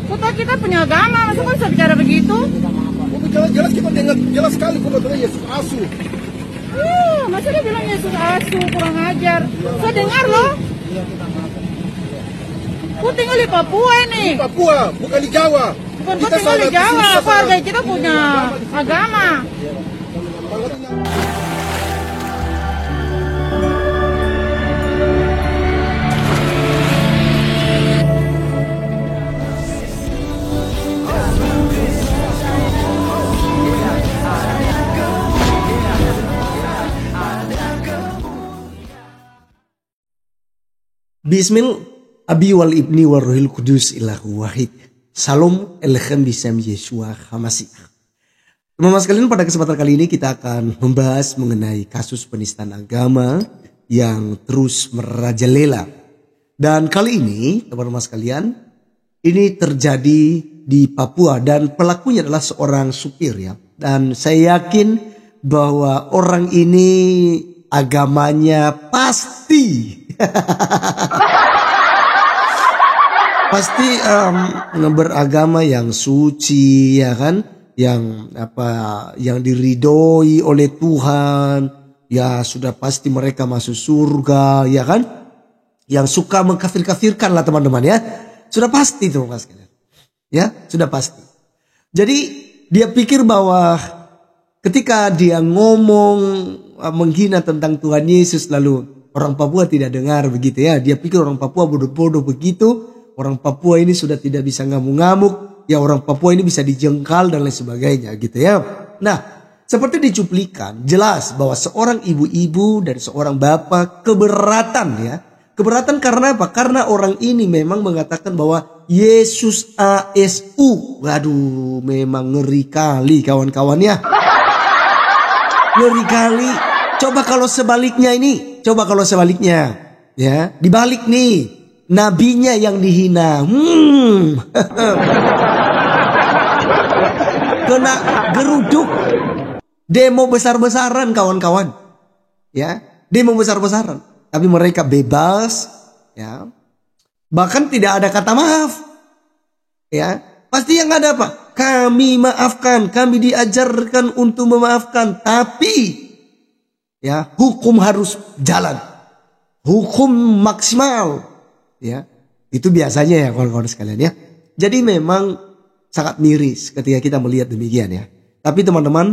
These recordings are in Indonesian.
Kota kita punya agama, masa kok bisa bicara begitu? Jelas kita dengar jelas sekali kok Yesus asuh. Masa dia bilang Yesus asuh, kurang ajar. Saya dengar loh. Aku tinggal di Papua ini. Di Papua, bukan di Jawa. Bukan kau tinggal di Jawa, keluarga kita punya agama. Bismil Abi wal Ibni wal Ruhil Kudus ilahu wahid. Salam elechem bisem Yeshua Hamasih. Teman-teman sekalian, pada kesempatan kali ini kita akan membahas mengenai kasus penistaan agama yang terus merajalela. Dan kali ini teman-teman sekalian, ini terjadi di Papua dan pelakunya adalah seorang supir ya. Dan saya yakin bahwa orang ini agamanya pasti beragama yang suci ya kan, yang diridhoi oleh Tuhan ya, sudah pasti mereka masuk surga ya kan, yang suka mengkafir-kafirkan lah teman-teman ya, sudah pasti teman-teman sekalian ya, sudah pasti. Jadi dia pikir bahwa ketika dia ngomong menghina tentang Tuhan Yesus lalu orang Papua tidak dengar begitu ya. Dia pikir orang Papua bodoh-bodoh begitu. Orang Papua ini sudah tidak bisa ngamuk-ngamuk. Ya orang Papua ini bisa dijengkal dan lain sebagainya gitu ya. Nah, seperti dicuplikan jelas bahwa seorang ibu-ibu dan seorang bapak keberatan ya. Keberatan karena apa? Karena orang ini memang mengatakan bahwa Yesus ASU. Waduh, memang ngeri kali kawan-kawan ya. Ngeri kali. Coba kalau sebaliknya ya, dibalik nih, nabinya yang dihina. Kena geruduk. Demo besar-besaran kawan-kawan. Ya, demo besar-besaran. Tapi mereka bebas ya. Bahkan tidak ada kata maaf. Ya, pasti yang ada apa? Kami maafkan, kami diajarkan untuk memaafkan, tapi ya, hukum harus jalan. Hukum maksimal. Ya, itu biasanya ya kawan-kawan sekalian ya. Jadi memang sangat miris ketika kita melihat demikian ya. Tapi teman-teman,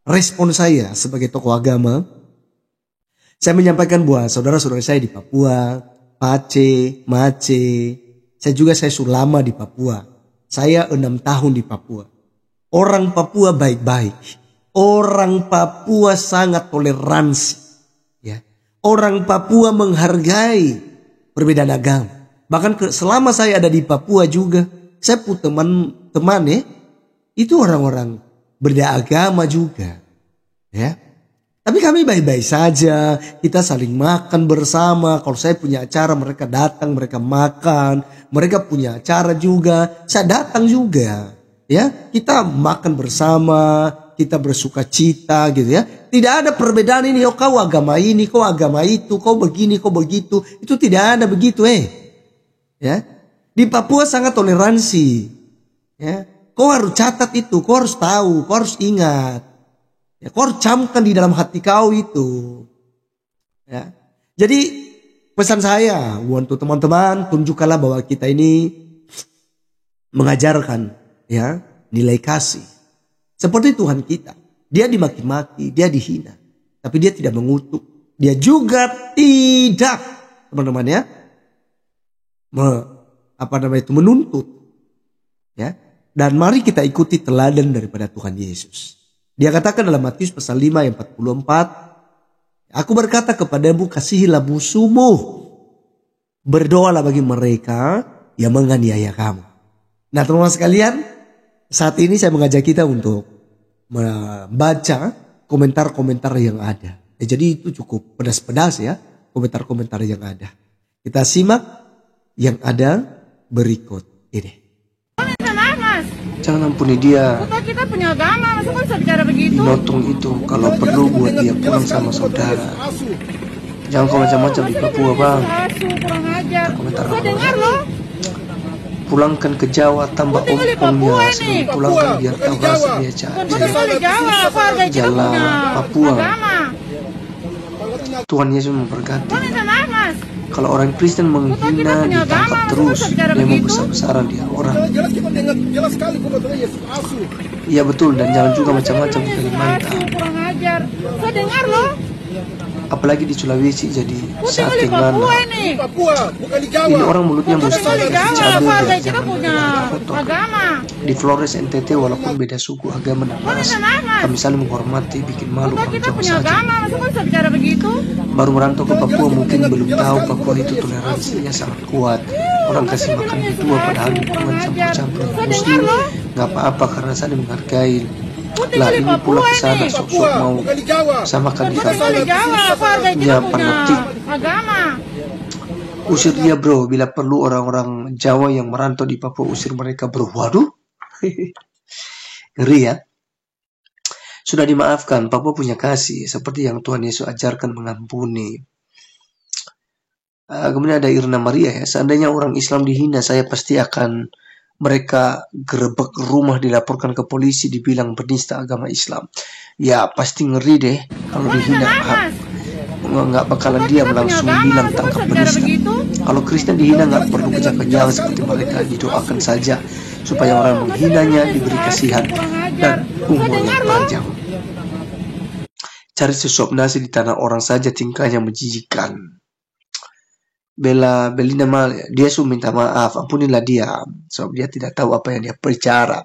respon saya sebagai tokoh agama, saya menyampaikan buat saudara-saudara saya di Papua, Pace, Mace, saya sudah lama di Papua. Saya 6 tahun di Papua. Orang Papua baik-baik. Orang Papua sangat toleransi. Ya. Orang Papua menghargai perbedaan agama. Bahkan selama saya ada di Papua juga, saya punya teman ya, itu orang-orang berbeda agama juga. Ya. Tapi kami baik-baik saja, kita saling makan bersama. Kalau saya punya acara mereka datang, mereka makan. Mereka punya acara juga, saya datang juga. Ya, kita makan bersama, kita bersuka cita gitu ya. Tidak ada perbedaan ini, oh kau agama ini, kau agama itu, kau begini, kau begitu. Itu tidak ada begitu Ya. Di Papua sangat toleransi. Ya. Kau harus catat itu, kau harus tahu, kau harus ingat. Ya, kau harus camkan di dalam hati kau itu. Ya. Jadi pesan saya untuk teman-teman, tunjukkanlah bahwa kita ini mengajarkan ya nilai kasih. Seperti Tuhan kita. Dia dimaki-maki, dia dihina. Tapi dia tidak mengutuk. Dia juga tidak, teman-teman ya, menuntut. Ya. Dan mari kita ikuti teladan daripada Tuhan Yesus. Dia katakan dalam Matius pasal 5 ayat 44. Aku berkata kepadamu, kasihilah musuhmu. Berdoalah bagi mereka yang menganiaya kamu. Nah teman-teman sekalian, saat ini saya mengajak kita untuk membaca komentar-komentar yang ada. Jadi itu cukup pedas-pedas ya, komentar-komentar yang ada. Kita simak yang ada berikut ini. Jangan ampuni dia. Kota kita punya agama, masa kok bisa bicara begitu? Binotong itu kalau perlu buat dia pulang sama saudara. Jangan kau macam-macam di Papua bang. Kurang ajar. Komentar Saya dengar loh. pulangkan ke Jawa tambah Tinggal di ompongnya Papua sebelum nih. pulangkan biar tahu Papua. rasa dia Bukan tinggal di Jawa, keluarga kita Jalan punya Papua. agama. Tuhan Yesus memberkati. Kau minta maaf, Mas. Kalau orang Kristen menghina punya ditangkap agama, terus, masa bicara dia mau begitu? besar-besaran di orang. Jelas kita dengar jelas sekali bahwa Tuhan Yesus palsu. Iya betul, dan jangan juga macam-macam di Yesus Kalimantan. palsu, kurang ajar. Saya dengar loh. Apalagi di Sulawesi jadi Kau tinggal di sate Papua ngana. nih. Papua, bukan di Jawa. Ini orang mulutnya Kau mesti tinggal di Jawa, cabai keluarga biar kita jangan punya kotor. agama. Di Flores NTT walaupun beda suku, agama dan Kau ras, minta maaf, Mas. kami saling menghormati, bikin malu Bukan orang kita Jawa punya saja. agama, masa kau bisa bicara begitu? Baru merantau ke Papua mungkin belum tahu Papua itu toleransinya sangat kuat. Orang kasih makan berdua padahal hubungan campur-campur Muslim nggak apa-apa karena saling menghargai. Kau Lah tinggal di ini pula Papua kesana nih. sok-sok mau Bukan di Jawa. samakan di Kau tinggal di Jawa, keluarga kita Ya, punya fanatik. agama. Usir dia bro, bila perlu orang-orang Jawa yang merantau di Papua usir mereka bro. Waduh, ngeri ya. Sudah dimaafkan, Papua punya kasih seperti yang Tuhan Yesus ajarkan mengampuni. Kemudian ada Irna Maria ya, seandainya orang Islam dihina saya pasti akan mereka gerebek rumah, dilaporkan ke polisi, dibilang penista agama Islam. Ya pasti ngeri deh kalau dihina. Nggak bakalan diam, langsung bilang tangkap penista. Kalau Kristen dihina nggak perlu kejang-kejang seperti mereka, didoakan saja supaya orang menghinanya diberi kasihan dan umurnya panjang. Cari sesuap nasi di tanah orang saja tingkahnya menjijikkan. Belina Mal, dia sudah minta maaf, ampunilah dia, sebab dia tidak tahu apa yang dia bicara.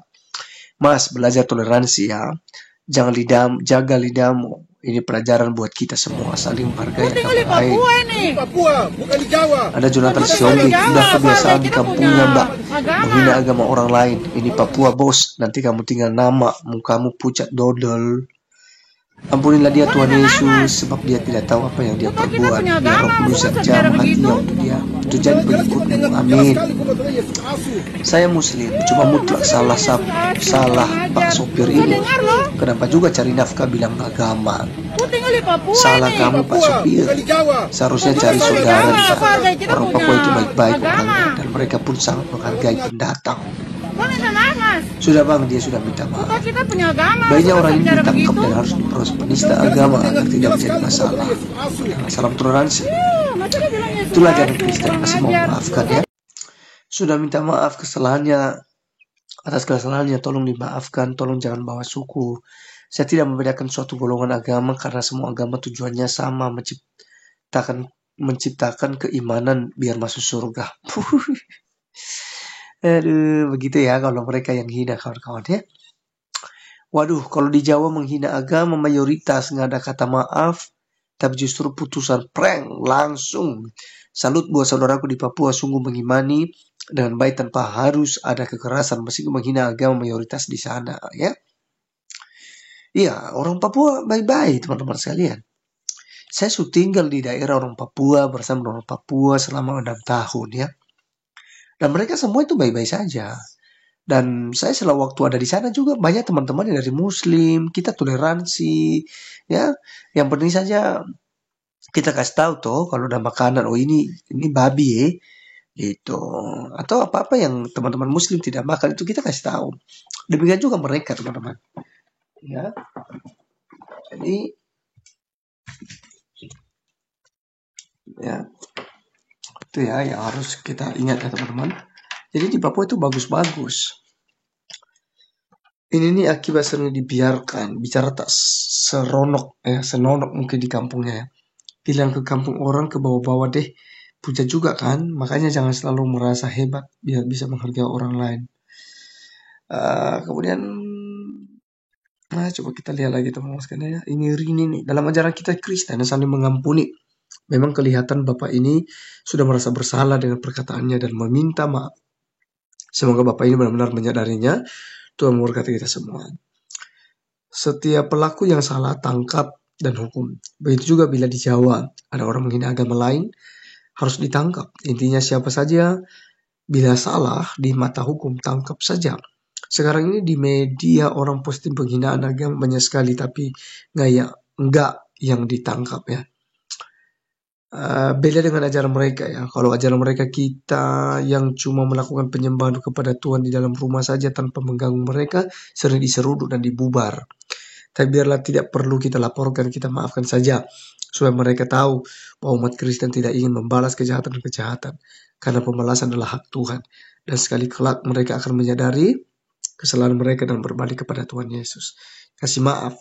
Mas, belajar toleransi ya, jaga lidahmu. Ini pelajaran buat kita semua, saling menghargai agama lain. Papua, bukan di Jawa. Ada Jonathan Siombing, udah kebiasaan di kampungnya mbak, menghina agama orang lain. Ini Papua bos, nanti kamu tinggal nama, mukamu pucat dodol. Ampunilah dia Tuhan Yesus, sebab dia tidak tahu apa yang dia perbuat. Ya Roh Kudus yang jam hatinya untuk dia, untuk jadi pengikutmu. Amin. Saya Muslim, cuma mutlak salah Pak sopir ini. Kenapa juga cari nafkah bilang agama? Salah kamu Pak sopir. Seharusnya cari saudara di sana. Orang Papua itu baik-baik orangnya, dan mereka pun sangat menghargai pendatang. Sudah bang, dia sudah minta maaf. Baiknya orang ini ditangkap dan harus diproses penista agama agar tidak menjadi masalah. Salam toleransi. Itulah jalan Kristen, masih mau maafkan ya. Sudah minta maaf kesalahannya, atas kesalahannya tolong dimaafkan, tolong jangan bawa suku. Saya tidak membedakan suatu golongan agama karena semua agama tujuannya sama, menciptakan keimanan biar masuk surga. Aduh, begitu ya kalau mereka yang hina kawan-kawan ya. Waduh, kalau di Jawa menghina agama mayoritas nggak ada kata maaf, tapi justru putusan prank langsung. Salut buat saudaraku di Papua, sungguh mengimani dengan baik tanpa harus ada kekerasan meski menghina agama mayoritas di sana ya. Iya, orang Papua baik-baik teman-teman sekalian. Saya sudah tinggal di daerah orang Papua bersama orang Papua selama 6 tahun ya. Dan mereka semua itu baik-baik saja. Dan saya selama waktu ada di sana juga banyak teman-teman yang dari Muslim, kita toleransi, ya. Yang penting saja kita kasih tahu toh kalau ada makanan, oh ini babi ya, gitu. Atau apa-apa yang teman-teman Muslim tidak makan itu kita kasih tahu. Demikian juga mereka teman-teman. Ya. Jadi, ya. Itu ya yang harus kita ingat ya teman-teman. Jadi di Papua itu bagus-bagus. Ini nih akibat sering dibiarkan, bicara tak senonok mungkin di kampungnya ya. Bilang ke kampung orang ke bawah-bawah deh, puja juga kan. Makanya jangan selalu merasa hebat biar bisa menghargai orang lain. Kemudian, coba kita lihat lagi teman-teman sekalian ya. Ini nih dalam ajaran kita Kristen yang saling mengampuni. Memang kelihatan Bapak ini sudah merasa bersalah dengan perkataannya dan meminta maaf. Semoga Bapak ini benar-benar menyadarinya. Tuhan memberkati kita semua. Setiap pelaku yang salah tangkap dan hukum. Begitu juga bila di Jawa ada orang menghina agama lain, harus ditangkap. Intinya siapa saja bila salah di mata hukum tangkap saja. Sekarang ini di media orang posting penghinaan agama banyak sekali, tapi enggak yang ditangkap ya. beda dengan ajaran mereka ya. Kalau ajaran mereka kita yang cuma melakukan penyembahan kepada Tuhan di dalam rumah saja tanpa mengganggu mereka, sering diseruduk dan dibubar. Tapi biarlah tidak perlu kita laporkan, kita maafkan saja. Supaya mereka tahu bahwa umat Kristen tidak ingin membalas kejahatan-kejahatan. Karena pembalasan adalah hak Tuhan. Dan sekali kelak mereka akan menyadari kesalahan mereka dan berbalik kepada Tuhan Yesus. Kasih maaf.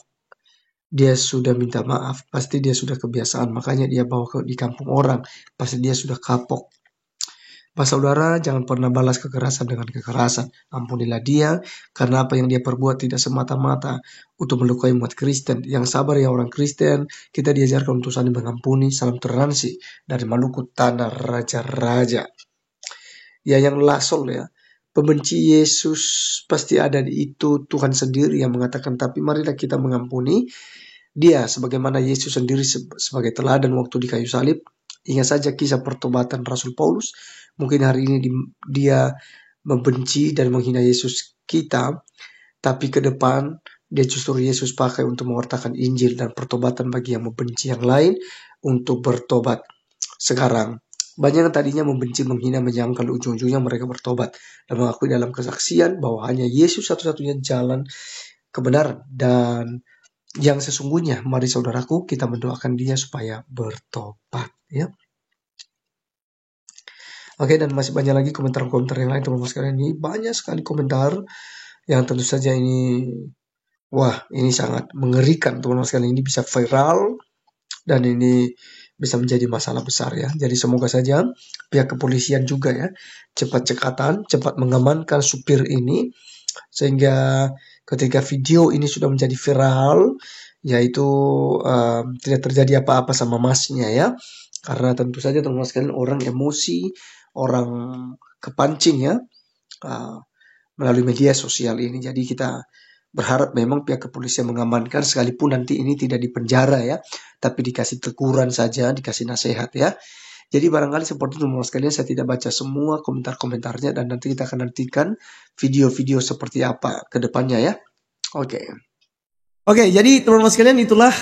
Dia sudah minta maaf. Pasti dia sudah kebiasaan. Makanya dia bawa di kampung orang. Pasti dia sudah kapok. Pak saudara, jangan pernah balas kekerasan dengan kekerasan. Ampunilah dia, karena apa yang dia perbuat tidak semata-mata untuk melukai umat Kristen. Yang sabar ya orang Kristen, kita diajarkan untuk saling mengampuni. Salam toleransi dari Maluku, tanah raja-raja. Ya yang lasol ya, pembenci Yesus pasti ada di itu. Tuhan sendiri yang mengatakan, tapi marilah kita mengampuni dia. Sebagaimana Yesus sendiri sebagai teladan waktu di kayu salib. Ingat saja kisah pertobatan Rasul Paulus. Mungkin hari ini dia membenci dan menghina Yesus kita, tapi ke depan dia justru Yesus pakai untuk mewartakan Injil dan pertobatan bagi yang membenci yang lain untuk bertobat. Sekarang banyak yang tadinya membenci, menghina, menyangkal, ujung-ujungnya mereka bertobat dan mengakui dalam kesaksian bahwa hanya Yesus satu-satunya jalan kebenaran dan yang sesungguhnya. Mari saudaraku, kita mendoakan dia supaya bertobat ya. Oke, dan masih banyak lagi komentar-komentar yang lain teman-teman sekalian. Ini banyak sekali komentar yang tentu saja ini, wah ini sangat mengerikan teman-teman sekalian. Ini bisa viral dan ini bisa menjadi masalah besar ya. Jadi semoga saja pihak kepolisian juga ya cepat cekatan, cepat mengamankan supir ini sehingga ketika video ini sudah menjadi viral, yaitu tidak terjadi apa-apa sama masnya ya. Karena tentu saja teman-teman sekalian orang emosi, orang kepancing ya melalui media sosial ini. Jadi kita berharap memang pihak kepolisian mengamankan, sekalipun nanti ini tidak dipenjara ya, tapi dikasih teguran saja, dikasih nasihat ya. Jadi barangkali seperti itu teman-teman sekalian, saya tidak baca semua komentar-komentarnya dan nanti kita akan nantikan video-video seperti apa ke depannya ya. Oke, jadi teman-teman sekalian itulah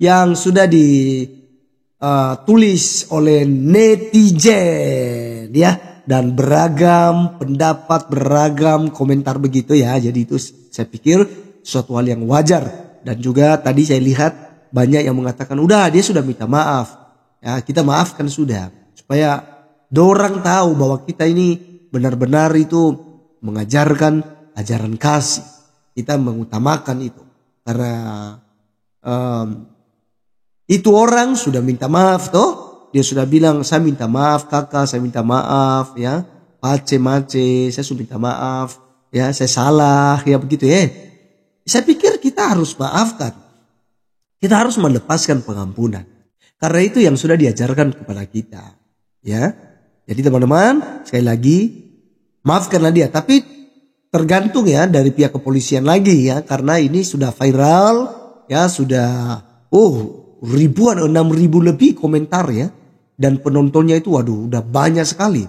yang sudah ditulis oleh netizen ya. Dan beragam pendapat, beragam komentar begitu ya. Jadi itu saya pikir suatu hal yang wajar. Dan juga tadi saya lihat banyak yang mengatakan udah dia sudah minta maaf. Ya kita maafkan sudah. Supaya dorang tahu bahwa kita ini benar-benar itu mengajarkan ajaran kasih. Kita mengutamakan itu. Karena itu orang sudah minta maaf toh. Dia sudah bilang, saya minta maaf kakak, saya minta maaf ya. Mace, saya sudah minta maaf. Ya, saya salah, ya begitu ya. Saya pikir kita harus maafkan. Kita harus melepaskan pengampunan. Karena itu yang sudah diajarkan kepada kita. Ya. Jadi teman-teman, sekali lagi, maafkanlah dia. Tapi tergantung ya dari pihak kepolisian lagi ya. Karena ini sudah viral, ya sudah, ribuan, 6.000 lebih komentar ya. Dan penontonnya itu waduh udah banyak sekali.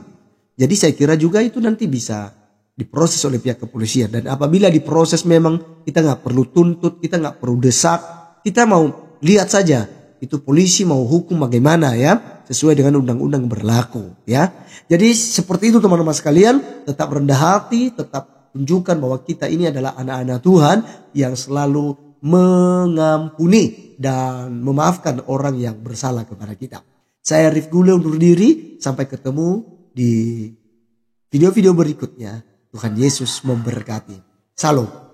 Jadi saya kira juga itu nanti bisa diproses oleh pihak kepolisian. Dan apabila diproses memang kita nggak perlu tuntut, kita nggak perlu desak. Kita mau lihat saja itu polisi mau hukum bagaimana ya. Sesuai dengan undang-undang berlaku ya. Jadi seperti itu teman-teman sekalian. Tetap rendah hati, tetap tunjukkan bahwa kita ini adalah anak-anak Tuhan yang selalu mengampuni dan memaafkan orang yang bersalah kepada kita. Saya Rif Gule undur diri. Sampai ketemu di video-video berikutnya. Tuhan Yesus memberkati. Salam.